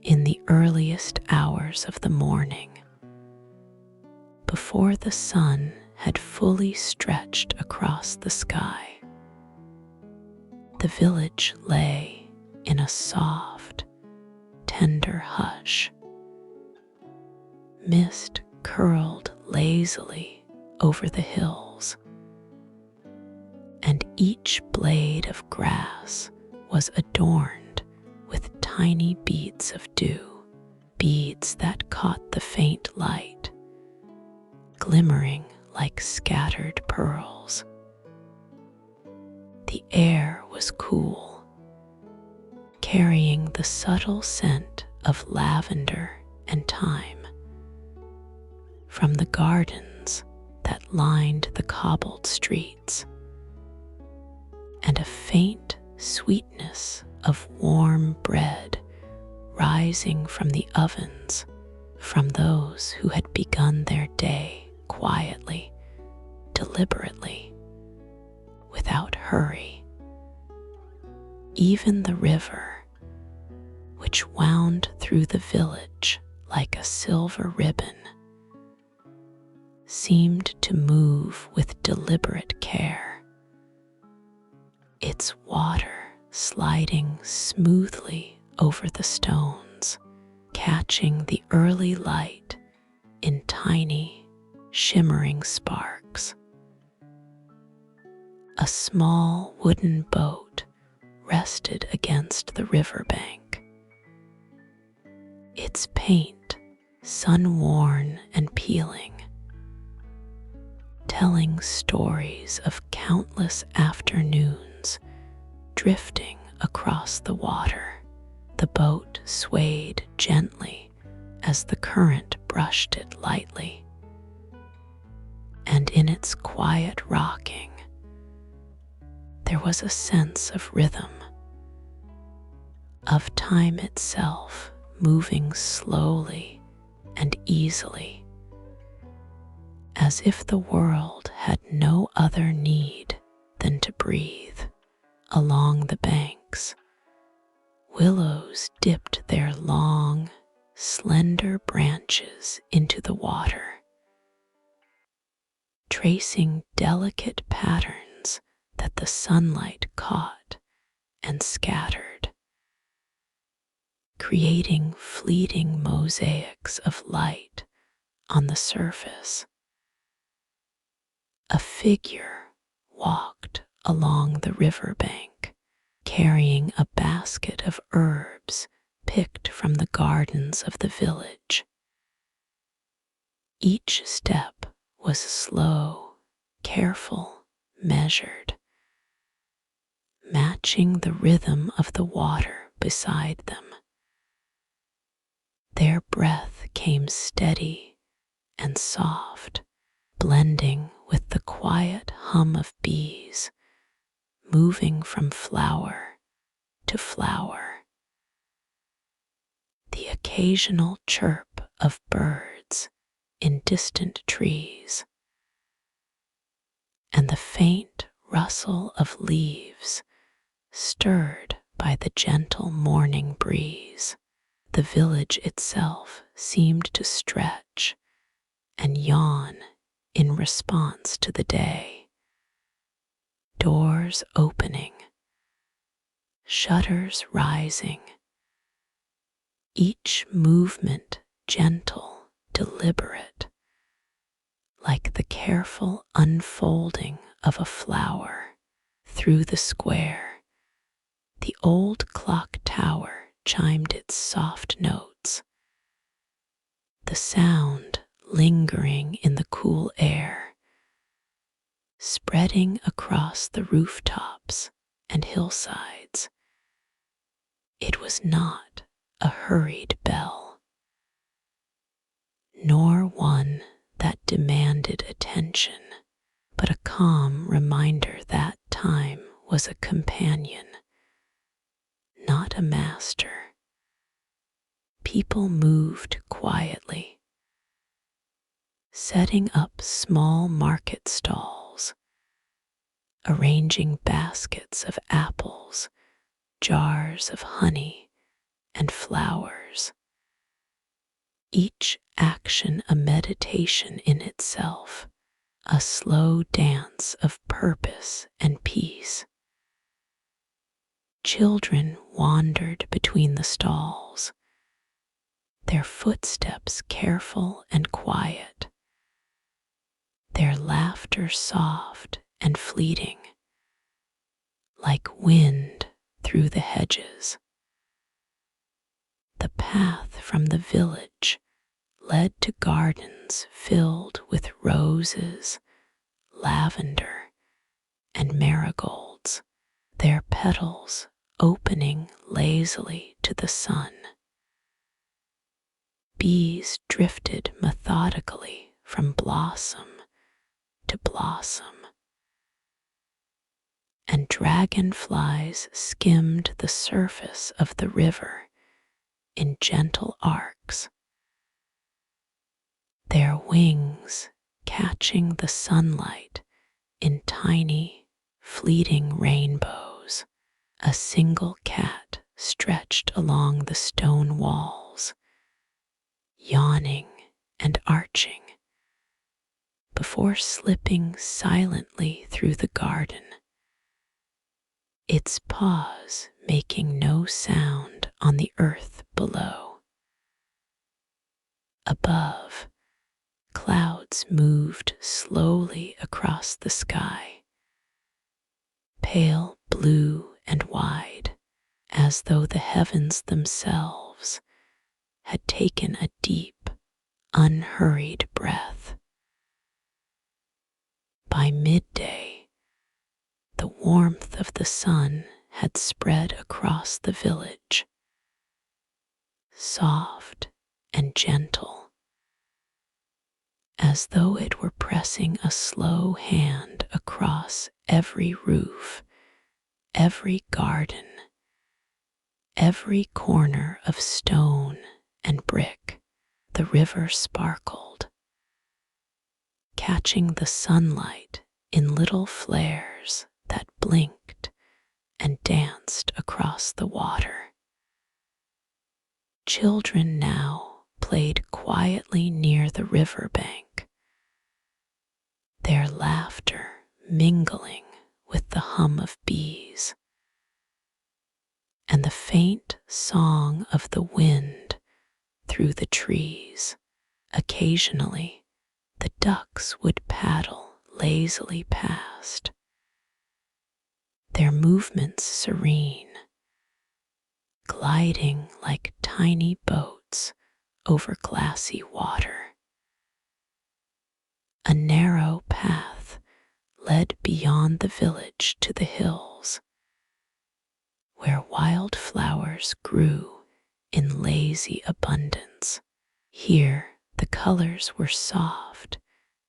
in the earliest hours of the morning, before the sun had fully stretched across the sky. The village lay in a soft, tender hush. Mist curled lazily over the hills, and each blade of grass was adorned with tiny beads of dew, beads that caught the faint light, glimmering like scattered pearls. The air was cool, carrying the subtle scent of lavender and thyme from the gardens that lined the cobbled streets, and a faint sweetness of warm bread rising from the ovens from those who had begun their day quietly, deliberately, without hurry. Even the river, which wound through the village like a silver ribbon, seemed to move with deliberate care, its water sliding smoothly over the stones, catching the early light in tiny, shimmering sparks. A small wooden boat rested against the riverbank, its paint sun-worn and peeling, telling stories of countless afternoons drifting across the water. The boat swayed gently as the current brushed it lightly, and in its quiet rocking, there was a sense of rhythm, of time itself moving slowly and easily, as if the world had no other need than to breathe. Along the banks, willows dipped their long, slender branches into the water, tracing delicate patterns that the sunlight caught and scattered, creating fleeting mosaics of light on the surface. A figure walked along the riverbank, carrying a basket of herbs picked from the gardens of the village. Each step was slow, careful, measured, matching the rhythm of the water beside them. Their breath came steady and soft, blending with the quiet hum of bees moving from flower to flower. The occasional chirp of birds in distant trees, and the faint rustle of leaves stirred by the gentle morning breeze. The village itself seemed to stretch and yawn in response to the day. Doors opening, shutters rising, each movement gentle, deliberate, like the careful unfolding of a flower. Through the square, the old clock tower chimed its soft notes, the sound lingering in the cool air, spreading across the rooftops and hillsides. It was not a hurried bell, nor one that demanded attention, but a calm reminder that time was a companion, not a master. People moved quietly, setting up small market stalls, arranging baskets of apples, jars of honey, and flowers. each action a meditation in itself, a slow dance of purpose and peace. Children wandered between the stalls, their footsteps careful and quiet, their laughter soft and fleeting, like wind through the hedges. The path from the village led to gardens filled with roses, lavender, and marigolds, their petals opening lazily to the sun. Bees drifted methodically from blossom to blossom, and dragonflies skimmed the surface of the river in gentle arcs, their wings catching the sunlight in tiny, fleeting rainbows. A single cat stretched along the stone walls, yawning and arching, before slipping silently through the garden, its paws making no sound on the earth below. Above, clouds moved slowly across the sky, pale blue and wide, as though the heavens themselves had taken a deep, unhurried breath. By midday, the warmth of the sun had spread across the village, soft and gentle, as though it were pressing a slow hand across every roof, every garden, every corner of stone and brick. The river sparkled, catching the sunlight in little flares that blinked and danced across the water. Children now played quietly near the river bank, their laughter mingling with the hum of bees and the faint song of the wind through the trees. Occasionally, the ducks would paddle lazily past, their movements serene, gliding like tiny boats over glassy water. A narrow path led beyond the village to the hills, where wildflowers grew in lazy abundance. Here the colors were soft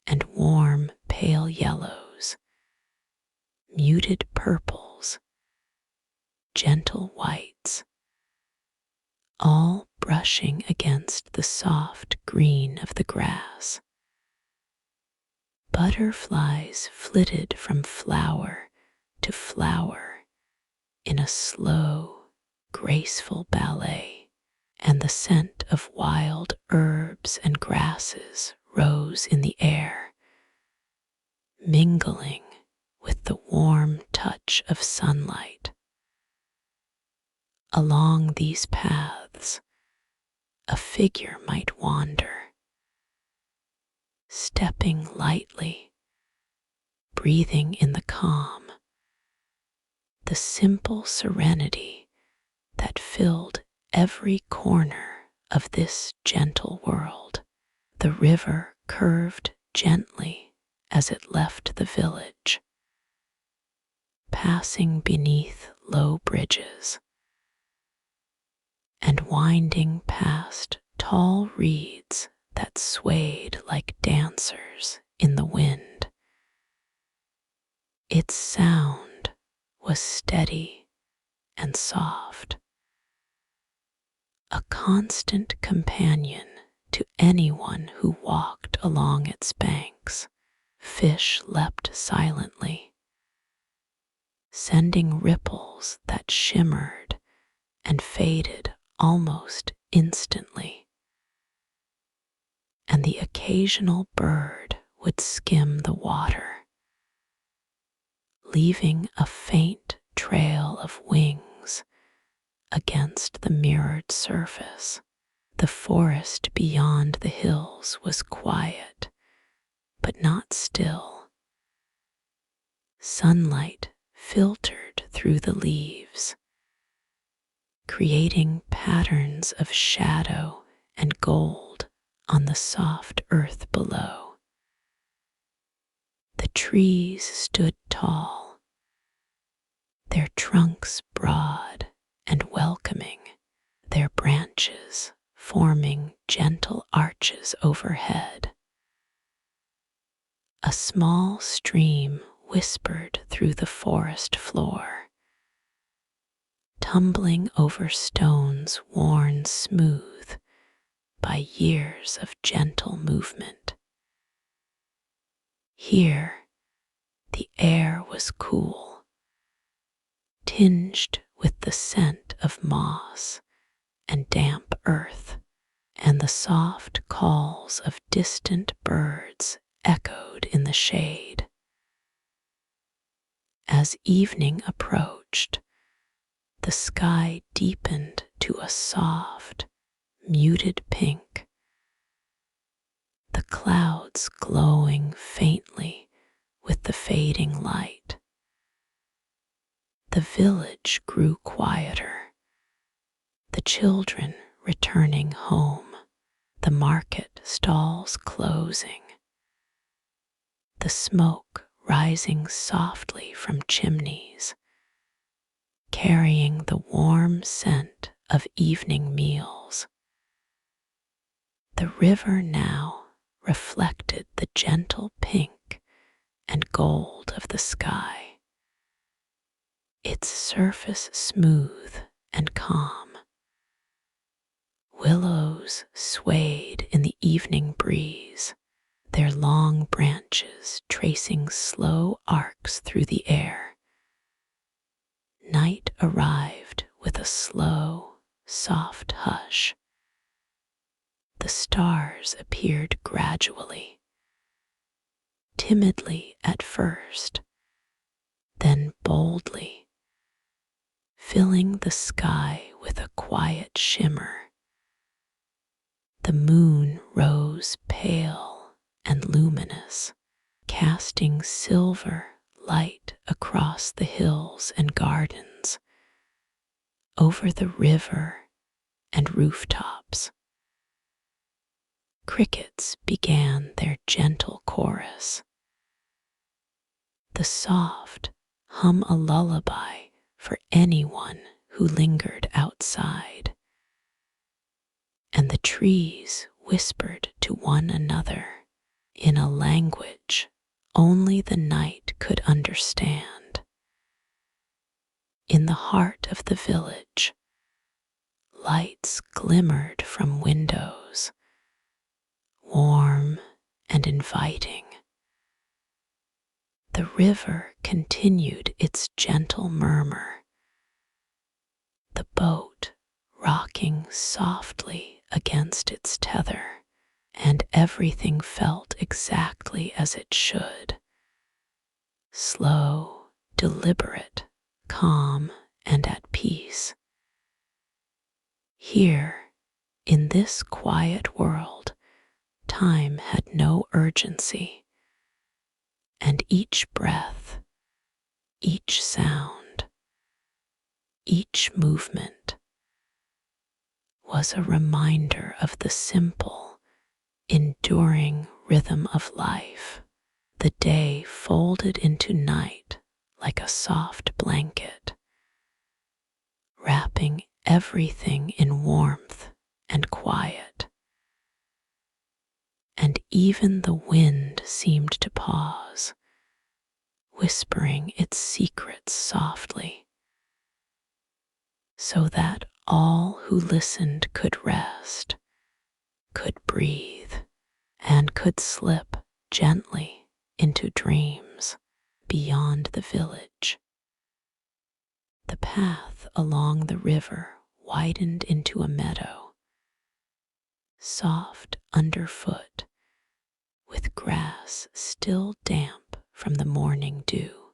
and warm pale yellows, muted purples, gentle whites, all brushing against the soft green of the grass. Butterflies flitted from flower to flower in a slow, graceful ballet, and the scent of wild herbs and grasses rose in the air, mingling with the warm touch of sunlight. Along these paths, a figure might wander, stepping lightly, breathing in the calm, the simple serenity that filled every corner of this gentle world. The river curved gently as it left the village, passing beneath low bridges and winding past tall reeds that swayed like dancers in the wind. Its sound was steady and soft, a constant companion to anyone who walked along its banks. Fish leapt silently, sending ripples that shimmered and faded almost instantly. and the occasional bird would skim the water, leaving a faint trail of wings against the mirrored surface. The forest beyond the hills was quiet, but not still. Sunlight filtered through the leaves, creating patterns of shadow and gold on the soft earth below. The trees stood tall, their trunks broad and welcoming, their branches forming gentle arches overhead. A small stream whispered through the forest floor, tumbling over stones worn smooth by years of gentle movement. Here, the air was cool, tinged with the scent of moss and damp earth, and the soft calls of distant birds echoed in the shade. As evening approached, the sky deepened to a soft, muted pink, the clouds glowing faintly with the fading light. The village grew quieter, the children returning home, the market stalls closing, the smoke rising softly from chimneys, carrying the warm scent of evening meals. The river now reflected the gentle pink and gold of the sky, its surface smooth and calm. Willows swayed in the evening breeze, their long branches tracing slow arcs through the air. Night arrived with a slow, soft hush. The stars appeared gradually, timidly at first, then boldly, filling the sky with a quiet shimmer. The moon rose pale and luminous, casting silver light across the hills and gardens, over the river and rooftops. Crickets began their gentle chorus. The soft hum a lullaby for anyone who lingered outside, and the trees whispered to one another in a language only the night could understand. In the heart of the village, lights glimmered from windows, warm and inviting. The river continued its gentle murmur, the boat rocking softly against its tether, and everything felt exactly as it should. Slow, deliberate, calm, and at peace. Here, in this quiet world, time had no urgency, and each breath, each sound, each movement was a reminder of the simple, enduring rhythm of life. The day folded into night like a soft blanket, wrapping everything in warmth and quiet. And even the wind seemed to pause, whispering its secrets softly, so that all who listened could rest, could breathe, and could slip gently into dreams beyond the village. The path along the river widened into a meadow. Soft underfoot, with grass still damp from the morning dew.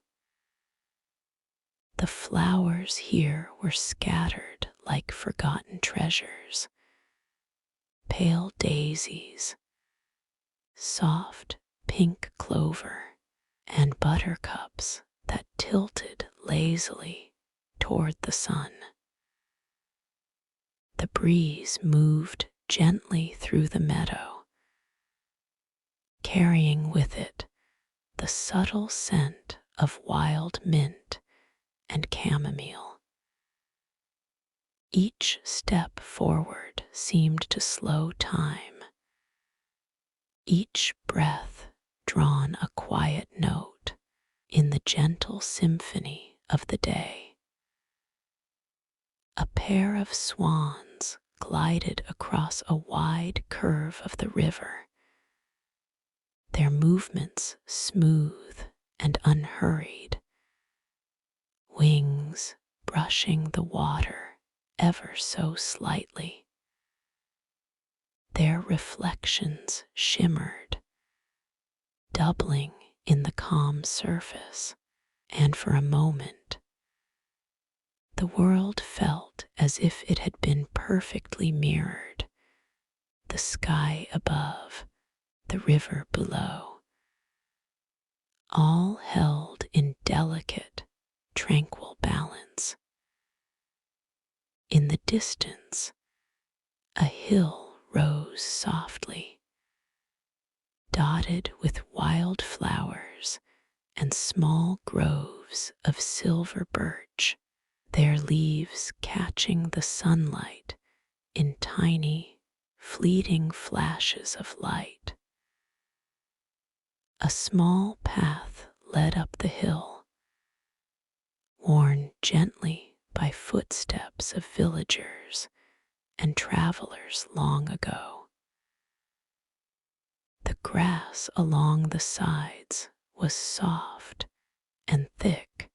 The flowers here were scattered like forgotten treasures, pale daisies, soft pink clover, and buttercups that tilted lazily toward the sun. The breeze moved gently through the meadow, carrying with it the subtle scent of wild mint and chamomile. Each step forward seemed to slow time, each breath drawn a quiet note in the gentle symphony of the day. A pair of swans glided across a wide curve of the river, their movements smooth and unhurried, wings brushing the water ever so slightly. Their reflections shimmered, doubling in the calm surface, and for a moment the world felt as if it had been perfectly mirrored, the sky above, the river below, all held in delicate, tranquil balance. In the distance, a hill rose softly, dotted with wild flowers and small groves of silver birch, their leaves catching the sunlight in tiny, fleeting flashes of light. A small path led up the hill, worn gently by footsteps of villagers and travelers long ago. The grass along the sides was soft and thick,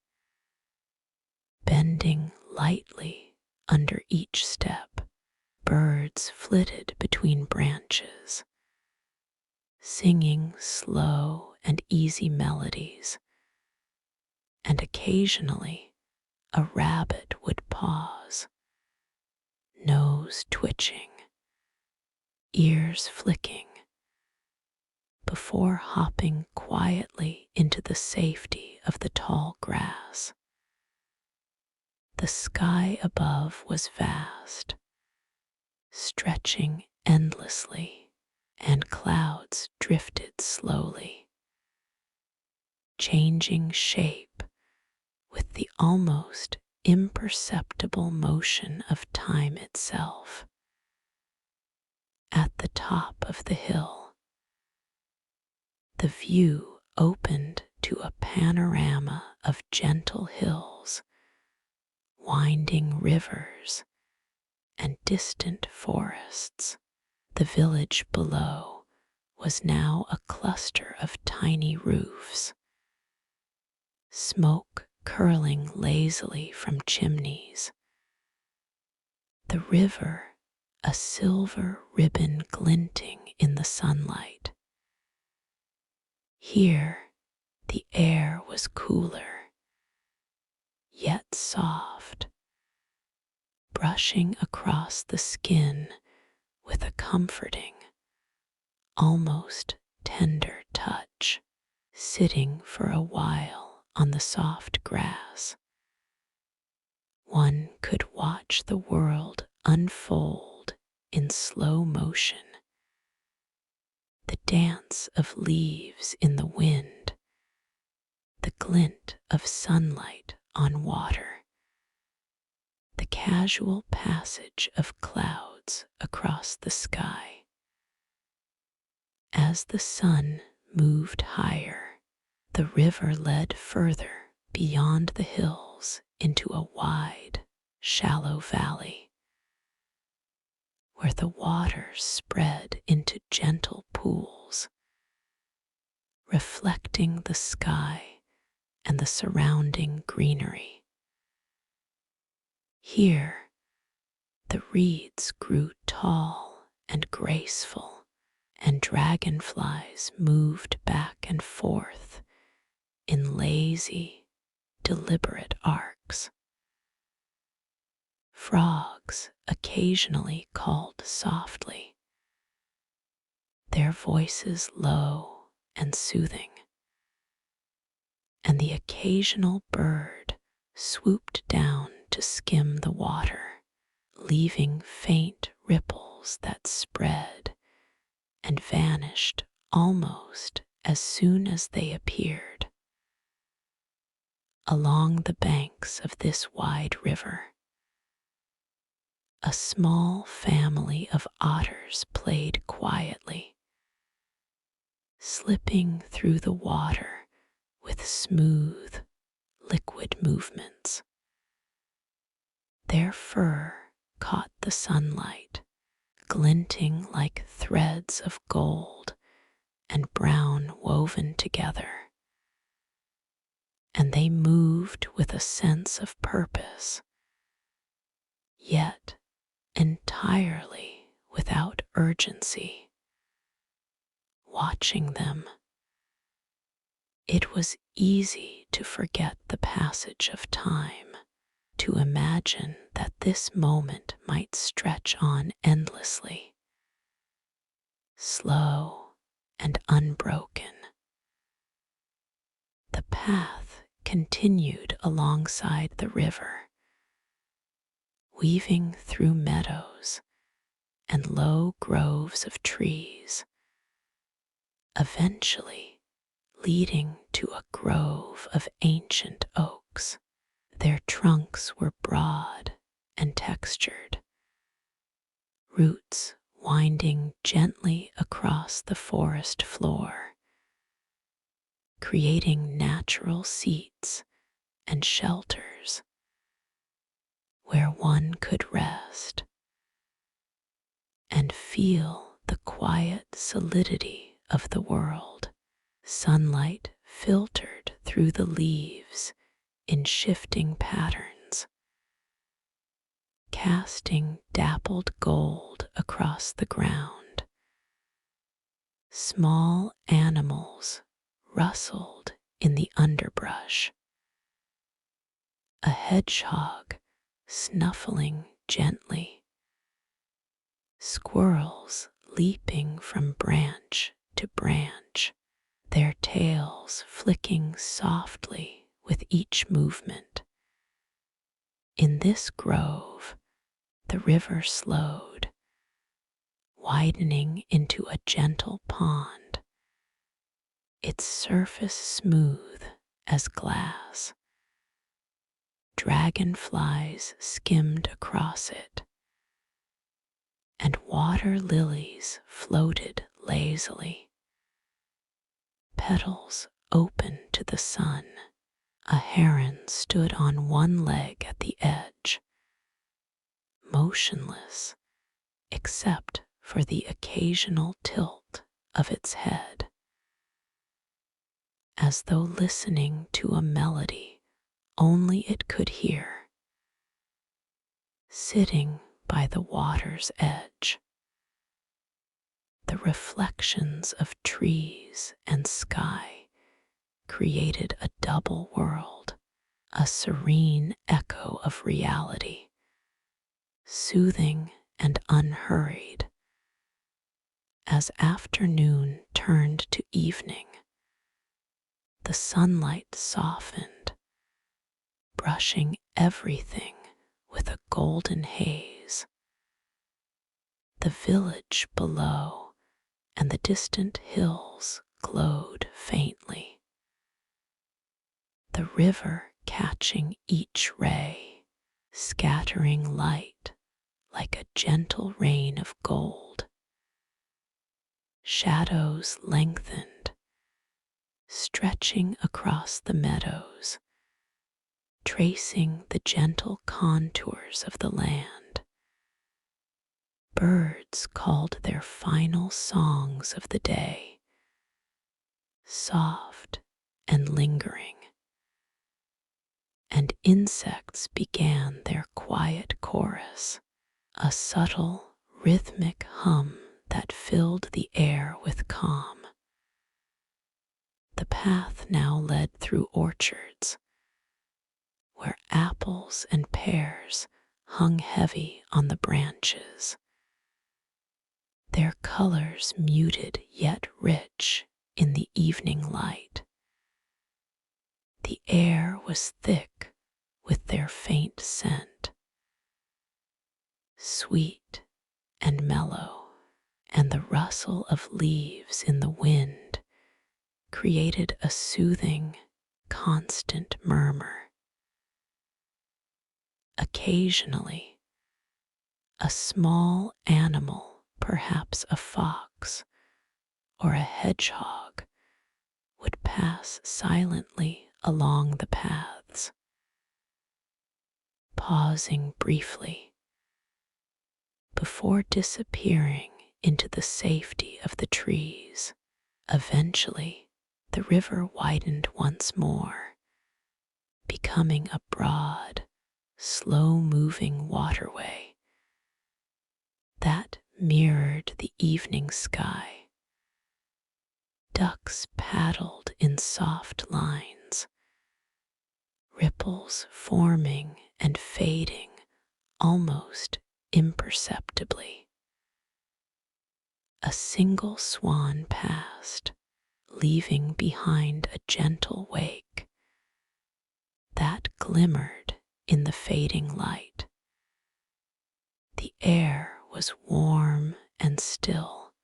bending lightly under each step. Birds flitted between branches, singing slow and easy melodies, and occasionally a rabbit would pause, nose twitching, ears flicking, before hopping quietly into the safety of the tall grass. The sky above was vast, stretching endlessly, and clouds drifted slowly, changing shape with the almost imperceptible motion of time itself. At the top of the hill, the view opened to a panorama of gentle hills, winding rivers, and distant forests. The village below was now a cluster of tiny roofs, smoke curling lazily from chimneys. The river, a silver ribbon glinting in the sunlight. Here, the air was cooler, yet soft, brushing across the skin with a comforting, almost tender touch. Sitting for a while on the soft grass, one could watch the world unfold in slow motion. The dance of leaves in the wind, the glint of sunlight on water, the casual passage of clouds across the sky. As the sun moved higher, the river led further beyond the hills into a wide, shallow valley, where the water spread into gentle pools, reflecting the sky and the surrounding greenery. Here, the reeds grew tall and graceful, and dragonflies moved back and forth in lazy, deliberate arcs. Frogs occasionally called softly, their voices low and soothing, and the occasional bird swooped down to skim the water, leaving faint ripples that spread and vanished almost as soon as they appeared. Along the banks of this wide river, a small family of otters played quietly, slipping through the water with smooth, liquid movements. Their fur caught the sunlight, glinting like threads of gold and brown woven together, and they moved with a sense of purpose, yet entirely without urgency. Watching them, it was easy to forget the passage of time, to imagine that this moment might stretch on endlessly, slow and unbroken. The path continued alongside the river, weaving through meadows and low groves of trees, eventually leading to a grove of ancient oaks. Their trunks were broad and textured, roots winding gently across the forest floor, creating natural seats and shelters where one could rest and feel the quiet solidity of the world. Sunlight filtered through the leaves in shifting patterns, casting dappled gold across the ground. Small animals rustled in the underbrush, a hedgehog snuffling gently, squirrels leaping from branch to branch, their tails flicking softly with each movement. In this grove, the river slowed, widening into a gentle pond, its surface smooth as glass. Dragonflies skimmed across it, and water lilies floated lazily, petals open to the sun. A heron stood on one leg at the edge, motionless except for the occasional tilt of its head, as though listening to a melody only it could hear. Sitting by the water's edge, the reflections of trees and sky created a double world, a serene echo of reality, soothing and unhurried. As afternoon turned to evening, the sunlight softened, brushing everything with a golden haze. The village below and the distant hills glowed faintly, the river catching each ray, scattering light like a gentle rain of gold. Shadows lengthened, stretching across the meadows, tracing the gentle contours of the land. Birds called their final songs of the day, soft and lingering, and insects began their quiet chorus, a subtle, rhythmic hum that filled the air with calm. The path now led through orchards, where apples and pears hung heavy on the branches, their colors muted yet rich in the evening light. The air was thick with their faint scent, sweet and mellow, and the rustle of leaves in the wind created a soothing, constant murmur. Occasionally, a small animal, perhaps a fox or a hedgehog, would pass silently along the paths, pausing briefly before disappearing into the safety of the trees. Eventually, the river widened once more, becoming a broad, slow-moving waterway that mirrored the evening sky. Ducks paddled in soft lines, ripples forming and fading almost imperceptibly. A single swan passed, leaving behind a gentle wake that glimmered in the fading light. The air was warm and still,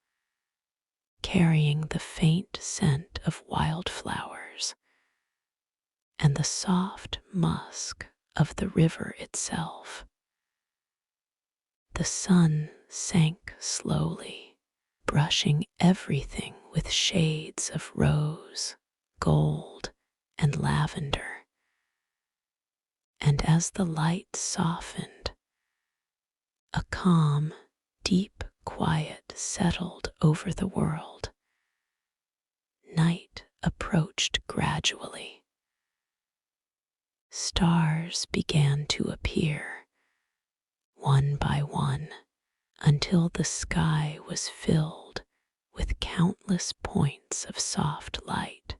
carrying the faint scent of wildflowers and the soft musk of the river itself. The sun sank slowly, brushing everything with shades of rose, gold, and lavender. And as the light softened, a calm, deep quiet settled over the world. Night approached gradually. Stars began to appear, one by one, until the sky was filled with countless points of soft light.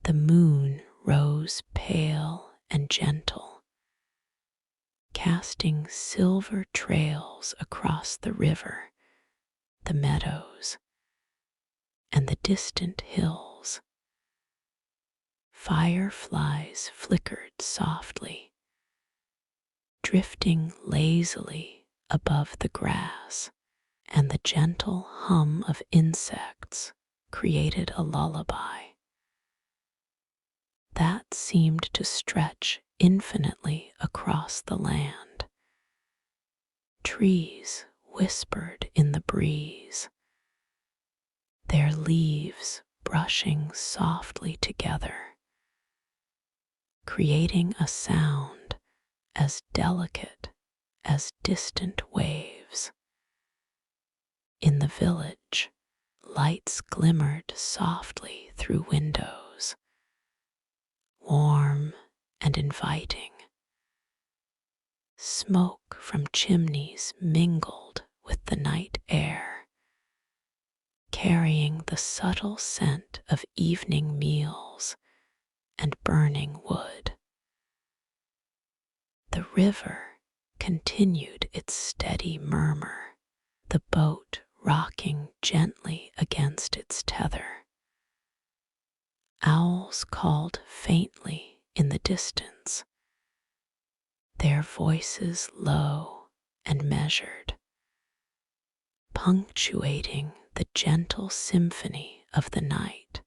The moon rose pale and gentle, casting silver trails across the river, the meadows, and the distant hills. Fireflies flickered softly, drifting lazily above the grass, and the gentle hum of insects created a lullaby that seemed to stretch infinitely across the land. Trees whispered in the breeze, their leaves brushing softly together, creating a sound as delicate as distant waves. In the village, lights glimmered softly through windows, warm and inviting. Smoke from chimneys mingled with the night air, carrying the subtle scent of evening meals and burning wood. The river continued its steady murmur, the boat rocking gently against its tether. Owls called faintly in the distance, their voices low and measured, punctuating the gentle symphony of the night.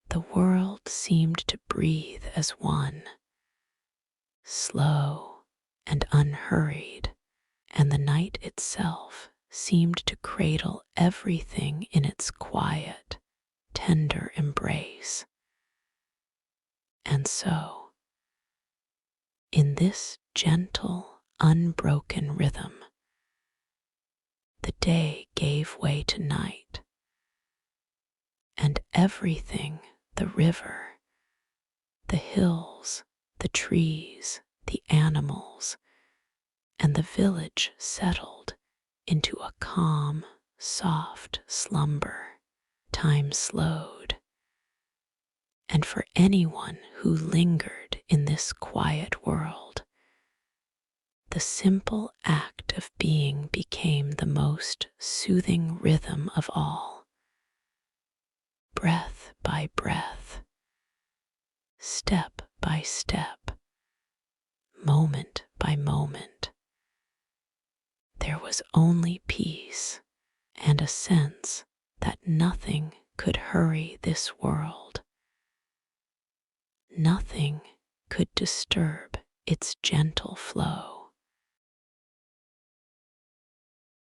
The world seemed to breathe as one, slow and unhurried, and the night itself seemed to cradle everything in its quiet, tender embrace. And so, in this gentle, unbroken rhythm, the day gave way to night, and everything, the river, the hills, the trees, the animals, and the village settled into a calm, soft slumber. Time slowed, and for anyone who lingered in this quiet world, the simple act of being became the most soothing rhythm of all. Breath by breath, step by step, moment by moment, there was only peace and a sense that nothing could hurry this world. Nothing could disturb its gentle flow.